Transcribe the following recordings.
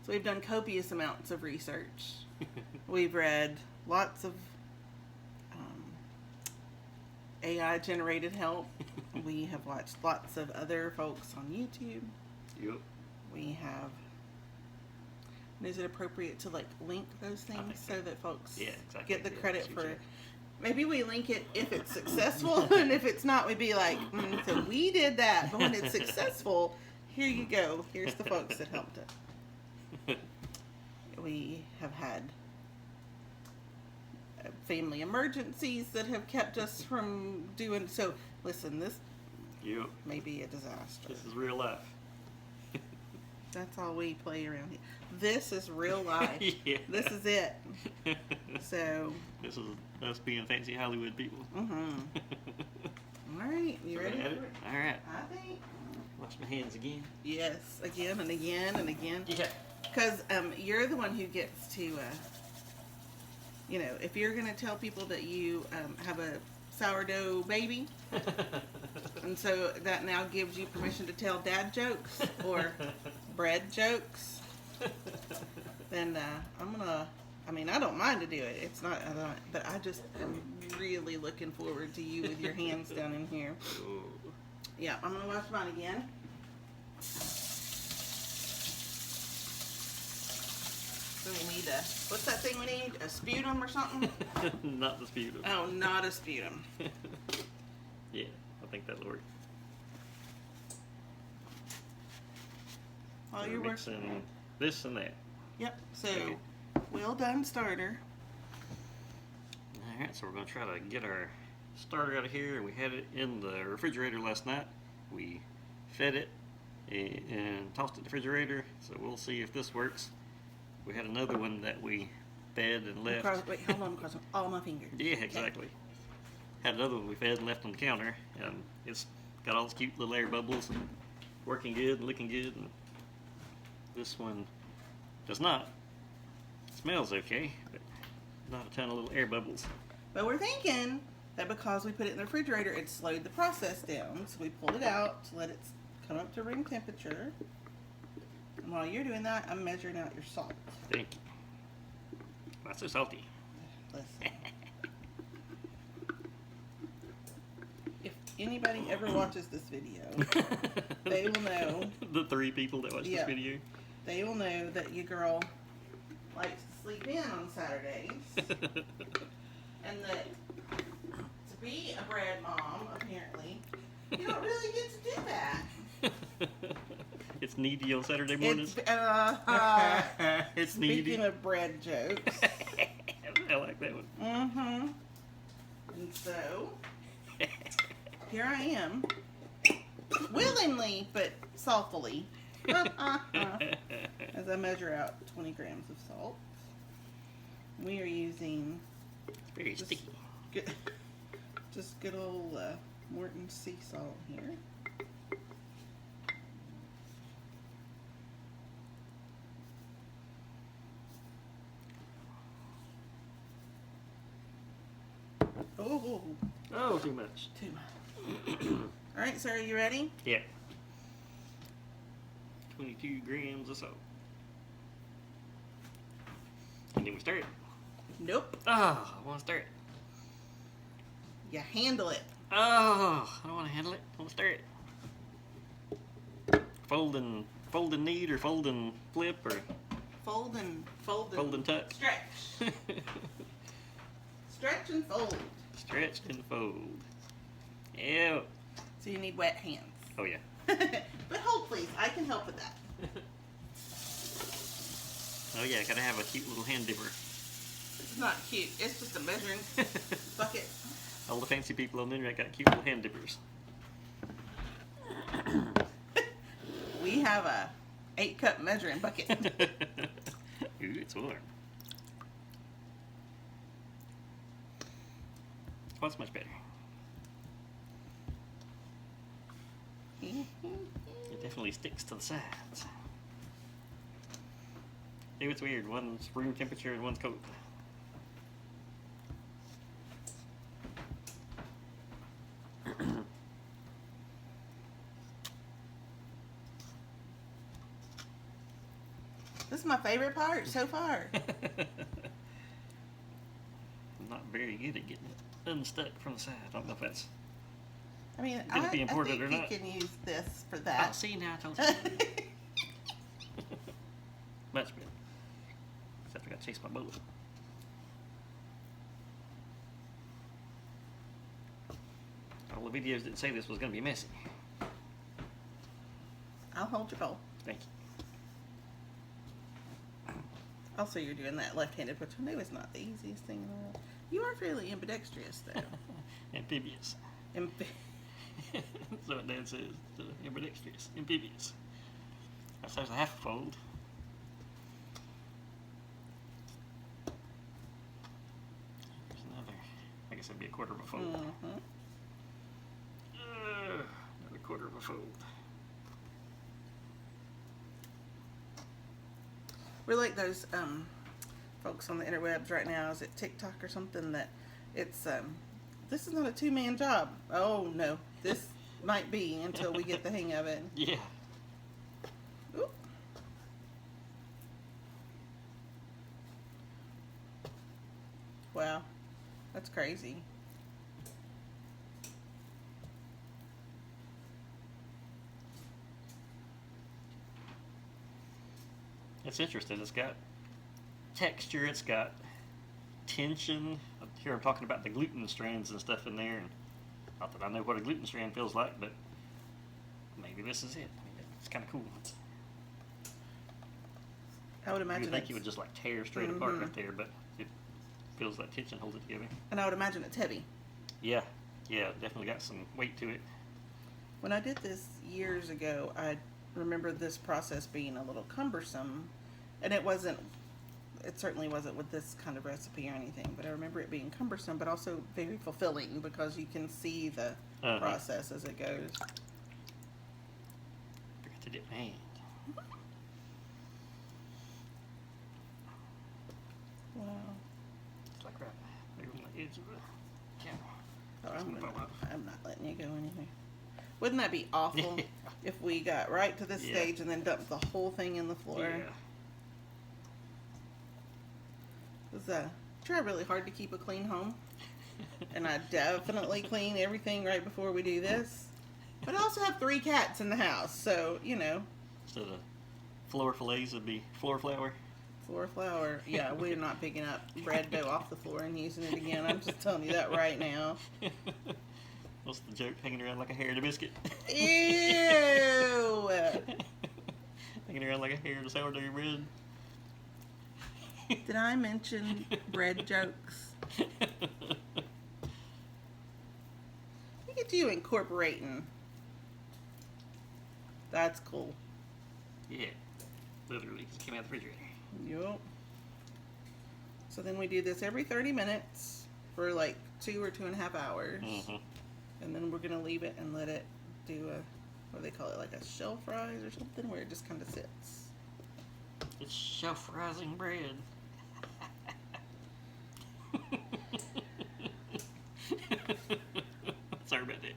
So we've done copious amounts of research. We've read lots of AI-generated help. We have watched lots of other folks on YouTube. Yep. We have... Is it appropriate to link those things so that folks get the credit for... Maybe we link it if it's successful, and if it's not, we'd be like, so we did that, but when it's successful, here you go. Here's the folks that helped it. We have had family emergencies that have kept us from doing... So, listen, this may be a disaster. This is real life. That's all we play around here. This is real life. Yeah. This is it. So... This is us being fancy Hollywood people. All right, you ready for it? All right. I think. Wash my hands again. Yes, again and again and again. Yeah. Because you're the one who gets to, if you're going to tell people that you have a sourdough baby, and so that now gives you permission to tell dad jokes or bread jokes, then I'm going to... I don't mind to do it. It's not, but I just am really looking forward to you with your hands down in here. Ooh. Yeah, I'm going to wash mine again. So we need what's that thing we need? A sputum or something? Not the sputum. Oh, not a sputum. Yeah, I think that'll work. Oh, you're mixing this and that. Yep, so... Okay. Well done, starter. Alright, so we're going to try to get our starter out of here. We had it in the refrigerator last night. We fed it and tossed it in the refrigerator, so we'll see if this works. We had another one that we fed and left. Wait, hold on, crossing all my fingers. Yeah, exactly. Okay. Had another one we fed and left on the counter, and it's got all these cute little air bubbles and working good and looking good. And this one does not. Smells okay, but not a ton of little air bubbles. But we're thinking that because we put it in the refrigerator, it slowed the process down. So we pulled it out to let it come up to room temperature. And while you're doing that, I'm measuring out your salt. Thank you. Not so salty. Listen. If anybody ever watches this video, they will know. The 3 people that watch this video. They will know that your girl likes to sleep in on Saturdays. And that to be a bread mom, apparently, you don't really get to do that. It's needy on Saturday mornings. It's needy. Speaking of bread jokes. I like that one. Mm-hmm. And so, here I am, willingly but saltfully, as I measure out 20 grams of salt. We are using Very sticky. Just good old Morton sea salt here. Oh, too much. Too much. All right, sir, are you ready? Yeah. 22 grams of salt. And then we stir it. Nope. Oh, I want to stir it. You handle it. Oh, I don't want to handle it. I want to stir it. Fold and knead, or fold and flip, or fold and touch. Stretch. Stretch and fold. Stretch and fold. Ew. So you need wet hands. Oh yeah. But hold please, I can help with that. Oh yeah, gotta have a cute little hand dipper. It's not cute, it's just a measuring bucket. All the fancy people on the internet got cute little hand dippers. We have a 8-cup measuring bucket. Ooh, it's warm. Oh, that's much better. It definitely sticks to the sides. Ooh, it's weird. One's room temperature and one's cold. This is my favorite part so far. I'm not very good at getting it unstuck from the side. I don't know if that's I mean, gonna be important I or think not. you can use this for Oh, that. see, now I told you. Much better. Except I got to chase my bullet. All the videos didn't say this was going to be messy. I'll hold your bowl. Thank you. Also, you're doing that left-handed, which I know is not the easiest thing in the world. You are fairly ambidextrous, though. Amphibious. That's what Dad says. Ambidextrous. Amphibious. There's a half a fold. There's another. I guess that'd be a quarter of a fold. Mm-hmm. Another quarter of a fold. We're like those folks on the interwebs right now. Is it TikTok or something that it's this is not a two-man job. Oh no, this might be until we get the hang of it. Yeah. Oop. Wow, that's crazy. It's interesting. It's got texture. It's got tension. Here I'm talking about the gluten strands and stuff in there. And not that I know what a gluten strand feels like, but maybe this is it. I mean, it's kind of cool. I would You imagine would think it's, you would just like tear straight apart right there, but it feels like tension holds it together. and I would imagine it's heavy. Yeah, yeah, definitely got some weight to it. When I did this years ago, I remember this process being a little cumbersome, and it certainly wasn't with this kind of recipe or anything, but I remember it being cumbersome, but also very fulfilling because you can see the process as it goes. Forgot to dip my hand. Wow. It's like right there on the edge of the camera. Oh, I'm not letting you go anywhere. Wouldn't that be awful if we got right to this stage and then dumped the whole thing in the floor? Yeah. It's try really hard to keep a clean home, and I definitely clean everything right before we do this. But I also have 3 cats in the house, so you know. So the floor fillets would be floor flour. Floor flour. Yeah, we're not picking up bread dough off the floor and using it again. I'm just telling you that right now. What's the joke? Hanging around like a hair in a biscuit. Ew! Hanging around like a hair in a sourdough bread. Did I mention bread jokes? Look at you incorporating. That's cool. Yeah. Literally just came out of the refrigerator. Yup. So then we do this every 30 minutes for like 2 or 2.5 hours. Mm-hmm. And then we're going to leave it and let it do what do they call it, like a shelf rise or something, where it just kind of sits. It's shelf rising bread. Sorry about that.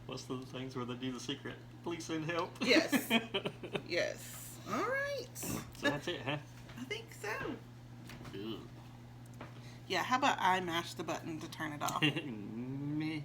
What's those things where they do the secret? Please send help. Yes. Yes. All right. So that's it, huh? I think so. Ugh. Yeah, how about I mash the button to turn it off? Meh.